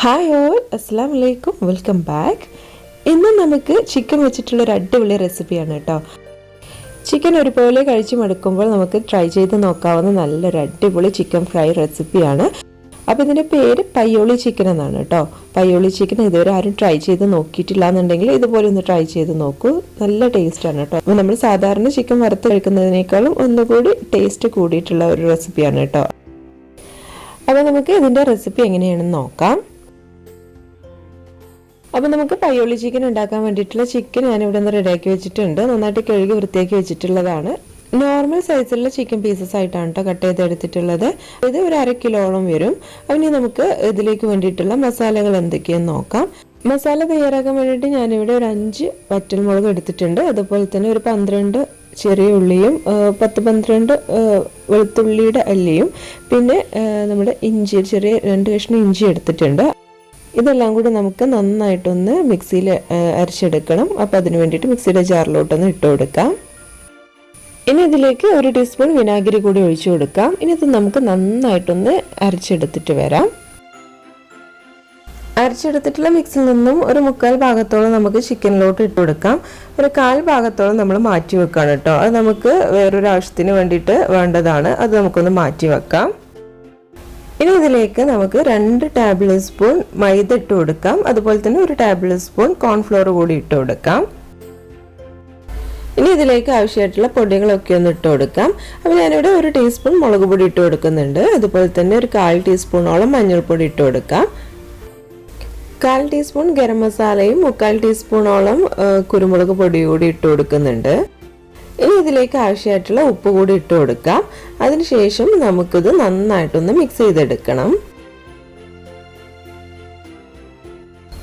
Hi all, അസ്സലാമു അലൈക്കും, welcome back. ഇന്ന് നമുക്ക് ചിക്കൻ വെച്ചിട്ടുള്ളൊരു അടിപൊളി റെസിപ്പിയാണ് കേട്ടോ. ചിക്കൻ ഒരുപോലെ കഴിച്ച് മടുക്കുമ്പോൾ നമുക്ക് ട്രൈ ചെയ്ത് നോക്കാവുന്ന നല്ലൊരു അടിപൊളി ചിക്കൻ ഫ്രൈ റെസിപ്പിയാണ്. അപ്പോൾ ഇതിൻ്റെ പേര് പയ്യോളി ചിക്കൻ എന്നാണ് കേട്ടോ. പയ്യോളി ചിക്കൻ ഇതുവരെ ആരും ട്രൈ ചെയ്ത് നോക്കിയിട്ടില്ല എന്നുണ്ടെങ്കിൽ ഇതുപോലെ ഒന്ന് ട്രൈ ചെയ്ത് നോക്കൂ. നല്ല ടേസ്റ്റാണ് കേട്ടോ. അപ്പോൾ നമ്മൾ സാധാരണ ചിക്കൻ വറുത്ത് കഴിക്കുന്നതിനേക്കാളും ഒന്നുകൂടി ടേസ്റ്റ് കൂടിയിട്ടുള്ള ഒരു റെസിപ്പിയാണ് കേട്ടോ. അപ്പോൾ നമുക്ക് ഇതിൻ്റെ റെസിപ്പി എങ്ങനെയാണെന്ന് നോക്കാം. അപ്പോൾ നമുക്ക് പയ്യോളി ചിക്കൻ ഉണ്ടാക്കാൻ വേണ്ടിയിട്ടുള്ള ചിക്കൻ ഞാനിവിടെ നിന്ന് റെഡിയാക്കി വെച്ചിട്ടുണ്ട്. നന്നായിട്ട് കഴുകി വൃത്തിയാക്കി വെച്ചിട്ടുള്ളതാണ്. നോർമൽ സൈസിലുള്ള ചിക്കൻ പീസസ് ആയിട്ടാണ് കേട്ടോ കട്ട് ചെയ്തെടുത്തിട്ടുള്ളത്. ഇത് ഒരു 1/2 കിലോളം വരും. അതിന് നമുക്ക് ഇതിലേക്ക് വേണ്ടിയിട്ടുള്ള മസാലകൾ എന്തൊക്കെയാണെന്ന് നോക്കാം. മസാല തയ്യാറാക്കാൻ വേണ്ടിയിട്ട് ഞാനിവിടെ ഒരു 5 വറ്റൽമുളക് എടുത്തിട്ടുണ്ട്. അതുപോലെ തന്നെ ഒരു 12 ചെറിയ ഉള്ളിയും 10-12 വെളുത്തുള്ളിയുടെ അല്ലിയും പിന്നെ നമ്മുടെ ഇഞ്ചി, ചെറിയ 2 കഷ്ണം ഇഞ്ചി എടുത്തിട്ടുണ്ട്. ഇതെല്ലാം കൂടി നമുക്ക് നന്നായിട്ടൊന്ന് മിക്സിയിൽ അരച്ചെടുക്കണം. അപ്പോൾ അതിന് വേണ്ടിയിട്ട് മിക്സിയുടെ ജാറിലോട്ടൊന്ന് ഇട്ട് കൊടുക്കാം. ഇനി ഇതിലേക്ക് 1 ടീസ്പൂൺ വിനാഗിരി കൂടി ഒഴിച്ചു കൊടുക്കാം. ഇനി ഇത് നമുക്ക് നന്നായിട്ടൊന്ന് അരച്ചെടുത്തിട്ട് വരാം. അരച്ചെടുത്തിട്ടുള്ള മിക്സിൽ നിന്നും ഒരു 1/4 ഭാഗത്തോളം നമുക്ക് ചിക്കനിലോട്ട് ഇട്ട് കൊടുക്കാം. ഒരു 1/4 ഭാഗത്തോളം നമ്മൾ മാറ്റി വെക്കണം കേട്ടോ. അത് നമുക്ക് വേറൊരു ആവശ്യത്തിന് വേണ്ടിയിട്ട് വേണ്ടതാണ്. അത് നമുക്കൊന്ന് മാറ്റി വെക്കാം. ഇനി ഇതിലേക്ക് നമുക്ക് 2 ടേബിൾ സ്പൂൺ മൈദ ഇട്ട് കൊടുക്കാം. അതുപോലെ തന്നെ 1 ടേബിൾ സ്പൂൺ കോൺഫ്ലോർ കൂടി ഇട്ട് കൊടുക്കാം. ഇനി ഇതിലേക്ക് ആവശ്യമായിട്ടുള്ള പൊടികളൊക്കെ ഒന്ന് ഇട്ട് കൊടുക്കാം. അപ്പോൾ ഞാനിവിടെ 1 ടീസ്പൂൺ മുളക് പൊടി ഇട്ട് കൊടുക്കുന്നുണ്ട്. അതുപോലെ തന്നെ ഒരു 1/4 ടീസ്പൂണോളം മഞ്ഞൾപ്പൊടി ഇട്ട് കൊടുക്കാം. 1/4 ടീസ്പൂൺ ഗരം മസാലയും 1/4 ടീസ്പൂണോളം കുരുമുളക് പൊടി കൂടി ഇട്ട് കൊടുക്കുന്നുണ്ട്. ഇനി ഇതിലേക്ക് ആവശ്യമായിട്ടുള്ള ഉപ്പ് കൂടി ഇട്ട് കൊടുക്കാം. അതിനുശേഷം നമുക്കിത് നന്നായിട്ടൊന്ന് മിക്സ് ചെയ്തെടുക്കണം.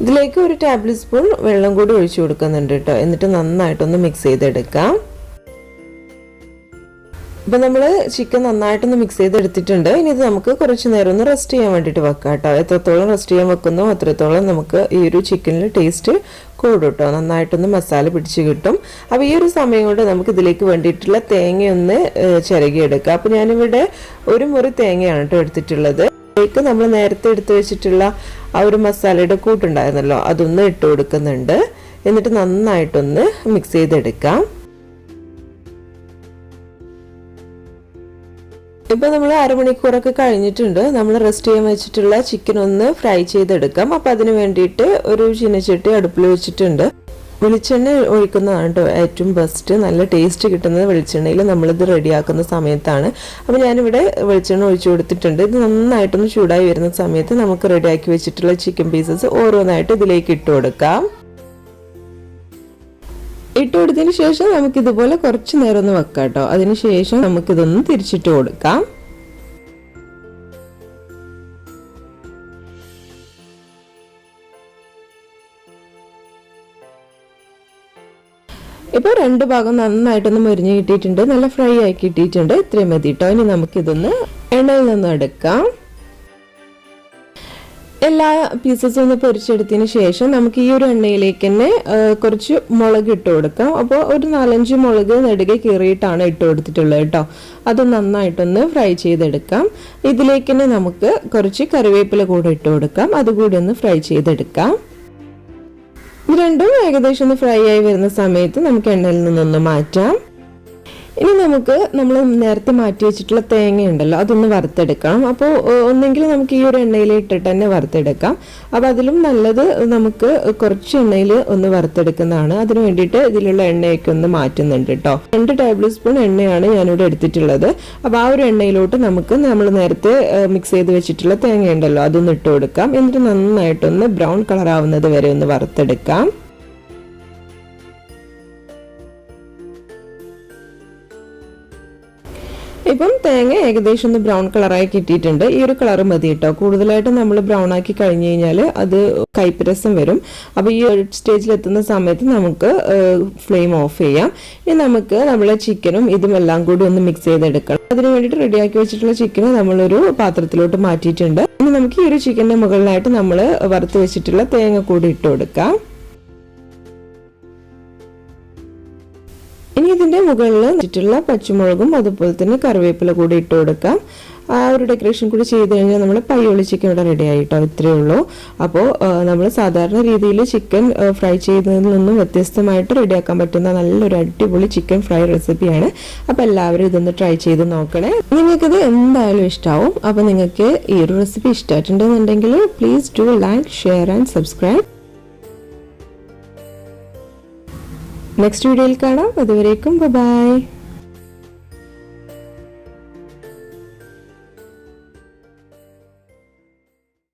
ഇതിലേക്ക് 1 ടേബിൾ സ്പൂൺ വെള്ളം കൂടി ഒഴിച്ചു കൊടുക്കുന്നുണ്ട് കേട്ടോ. എന്നിട്ട് നന്നായിട്ടൊന്ന് മിക്സ് ചെയ്തെടുക്കാം. ഇപ്പം നമ്മൾ ചിക്കൻ നന്നായിട്ടൊന്ന് മിക്സ് ചെയ്തെടുത്തിട്ടുണ്ട്. ഇനി ഇത് നമുക്ക് കുറച്ച് നേരം ഒന്ന് റെസ്റ്റ് ചെയ്യാൻ വേണ്ടിയിട്ട് വെക്കാം കേട്ടോ. എത്രത്തോളം റെസ്റ്റ് ചെയ്യാൻ വെക്കുന്നോ അത്രത്തോളം നമുക്ക് ഈ ഒരു ചിക്കനിൽ ടേസ്റ്റ് കൂടും കേട്ടോ. നന്നായിട്ടൊന്ന് മസാല പിടിച്ച് കിട്ടും. അപ്പോൾ ഈ ഒരു സമയം കൊണ്ട് നമുക്ക് ഇതിലേക്ക് വേണ്ടിയിട്ടുള്ള തേങ്ങയൊന്ന് ചിരകിയെടുക്കാം. അപ്പോൾ ഞാനിവിടെ 1 മുറി തേങ്ങയാണ് കേട്ടോ എടുത്തിട്ടുള്ളത്. ഇതിലേക്ക് നമ്മൾ നേരത്തെ എടുത്ത് വെച്ചിട്ടുള്ള ആ ഒരു മസാലയുടെ കൂട്ടുണ്ടായിരുന്നല്ലോ, അതൊന്ന് ഇട്ട് കൊടുക്കുന്നുണ്ട്. എന്നിട്ട് നന്നായിട്ടൊന്ന് മിക്സ് ചെയ്തെടുക്കാം. ഇപ്പോൾ നമ്മൾ 1/2 മണിക്കൂറൊക്കെ കഴിഞ്ഞിട്ടുണ്ട്. നമ്മൾ റെസ്റ്റ് ചെയ്യാൻ വെച്ചിട്ടുള്ള ചിക്കൻ ഒന്ന് ഫ്രൈ ചെയ്തെടുക്കാം. അപ്പോൾ അതിന് വേണ്ടിയിട്ട് ഒരു ചീനച്ചട്ടി അടുപ്പിൽ വെച്ചിട്ടുണ്ട്. വെളിച്ചെണ്ണ ഒഴിക്കുന്നതാണ് കേട്ടോ ഏറ്റവും ബെസ്റ്റ്. നല്ല ടേസ്റ്റ് കിട്ടുന്നത് വെളിച്ചെണ്ണയിൽ നമ്മളിത് റെഡിയാക്കുന്ന സമയത്താണ്. അപ്പോൾ ഞാനിവിടെ വെളിച്ചെണ്ണ ഒഴിച്ചു കൊടുത്തിട്ടുണ്ട്. ഇത് നന്നായിട്ടൊന്ന് ചൂടായി വരുന്ന സമയത്ത് നമുക്ക് റെഡിയാക്കി വെച്ചിട്ടുള്ള ചിക്കൻ പീസസ് ഓരോന്നായിട്ട് ഇതിലേക്ക് ഇട്ട് കൊടുക്കാം. ഇട്ട് കൊടുത്തതിന് ശേഷം നമുക്കിതുപോലെ കുറച്ച് നേരം ഒന്ന് വെക്കാം കേട്ടോ. അതിനുശേഷം നമുക്കിതൊന്ന് തിരിച്ചിട്ട് കൊടുക്കാം. ഇപ്പോൾ 2 ഭാഗം നന്നായിട്ടൊന്ന് മുരിഞ്ഞ് കിട്ടിയിട്ടുണ്ട്. നല്ല ഫ്രൈ ആയി കിട്ടിയിട്ടുണ്ട്. ഇത്രയും മതി കേട്ടോ. ഇനി നമുക്കിതൊന്ന് എണ്ണയിൽ നിന്ന് എടുക്കാം. എല്ലാ പീസസും ഒന്ന് പൊരിച്ചെടുത്തതിന് ശേഷം നമുക്ക് ഈ ഒരു എണ്ണയിലേക്ക് തന്നെ കുറച്ച് മുളക് ഇട്ട് കൊടുക്കാം. അപ്പോൾ ഒരു 4-5 മുളക് നെടുകെ കീറിയിട്ടാണ് ഇട്ട് കൊടുത്തിട്ടുള്ളത് കേട്ടോ. അത് നന്നായിട്ടൊന്ന് ഫ്രൈ ചെയ്തെടുക്കാം. ഇതിലേക്ക് തന്നെ നമുക്ക് കുറച്ച് കറിവേപ്പില കൂടെ ഇട്ട് കൊടുക്കാം. അതുകൂടി ഒന്ന് ഫ്രൈ ചെയ്തെടുക്കാം. ഇത് രണ്ടും ഏകദേശം ഒന്ന് ഫ്രൈ ആയി വരുന്ന സമയത്ത് നമുക്ക് എണ്ണയിൽ നിന്നൊന്ന് മാറ്റാം. ഇനി നമുക്ക് നമ്മൾ നേരത്തെ മാറ്റി വെച്ചിട്ടുള്ള തേങ്ങ ഉണ്ടല്ലോ, അതൊന്ന് വറുത്തെടുക്കണം. അപ്പോൾ ഒന്നെങ്കിൽ നമുക്ക് ഈ ഒരു എണ്ണയിൽ ഇട്ടിട്ട് തന്നെ വറുത്തെടുക്കാം. അപ്പോൾ അതിലും നല്ലത് നമുക്ക് കുറച്ച് എണ്ണയിൽ ഒന്ന് വറുത്തെടുക്കുന്നതാണ്. അതിന് വേണ്ടിയിട്ട് ഇതിലുള്ള എണ്ണയൊക്കെ ഒന്ന് മാറ്റുന്നുണ്ട് കേട്ടോ. 2 ടേബിൾ സ്പൂൺ എണ്ണയാണ് ഞാനിവിടെ എടുത്തിട്ടുള്ളത്. അപ്പോൾ ആ ഒരു എണ്ണയിലോട്ട് നമുക്ക് നമ്മൾ നേരത്തെ മിക്സ് ചെയ്ത് വെച്ചിട്ടുള്ള തേങ്ങ ഉണ്ടല്ലോ, അതൊന്ന് ഇട്ട് കൊടുക്കാം. എന്നിട്ട് നന്നായിട്ടൊന്ന് ബ്രൗൺ കളർ ആവുന്നത് വരെ ഒന്ന് വറുത്തെടുക്കാം. ഇപ്പം തേങ്ങ ഏകദേശം ഒന്ന് ബ്രൗൺ കളറായി കിട്ടിയിട്ടുണ്ട്. ഈ ഒരു കളർ മതി കേട്ടോ. കൂടുതലായിട്ട് നമ്മൾ ബ്രൗൺ ആക്കി കഴിഞ്ഞ് കഴിഞ്ഞാൽ അത് കയ്പ്പ് വരും. അപ്പോൾ ഈ ഒരു സ്റ്റേജിൽ എത്തുന്ന സമയത്ത് നമുക്ക് ഫ്ലെയിം ഓഫ് ചെയ്യാം. ഇനി നമുക്ക് നമ്മളെ ചിക്കനും ഇതും എല്ലാം കൂടി ഒന്ന് മിക്സ് ചെയ്തെടുക്കണം. അതിന് വേണ്ടിയിട്ട് റെഡിയാക്കി വെച്ചിട്ടുള്ള ചിക്കന് നമ്മളൊരു പാത്രത്തിലോട്ട് മാറ്റിയിട്ടുണ്ട്. ഇനി നമുക്ക് ഈ ഒരു ചിക്കൻ്റെ മുകളിലായിട്ട് നമ്മൾ വറുത്ത് വെച്ചിട്ടുള്ള തേങ്ങ കൂടി ഇട്ട് കൊടുക്കാം. ഇനി ഇതിന്റെ മുകളിൽ വെച്ചിട്ടുള്ള പച്ചമുളകും അതുപോലെ തന്നെ കറിവേപ്പില കൂടി ഇട്ട് കൊടുക്കാം. ആ ഒരു ഡെക്കറേഷൻ കൂടി ചെയ്ത് കഴിഞ്ഞാൽ നമ്മൾ പയ്യോളി ചിക്കൻ ഇവിടെ റെഡി ആയിട്ടോ. ഇത്രയേ ഉള്ളൂ. അപ്പോൾ നമ്മൾ സാധാരണ രീതിയിൽ ചിക്കൻ ഫ്രൈ ചെയ്യുന്നതിൽ നിന്നും വ്യത്യസ്തമായിട്ട് റെഡിയാക്കാൻ പറ്റുന്ന നല്ലൊരു അടിപൊളി ചിക്കൻ ഫ്രൈ റെസിപ്പിയാണ്. അപ്പോൾ എല്ലാവരും ഇതൊന്ന് ട്രൈ ചെയ്ത് നോക്കണേ. നിങ്ങൾക്കിത് എന്തായാലും ഇഷ്ടമാവും. അപ്പോൾ നിങ്ങൾക്ക് ഈ ഒരു റെസിപ്പി ഇഷ്ടമായിട്ടുണ്ടെന്നുണ്ടെങ്കിൽ please do like, share and subscribe. Next വീഡിയോയിൽ കാണാം. അതുവരേക്കും ബൈ.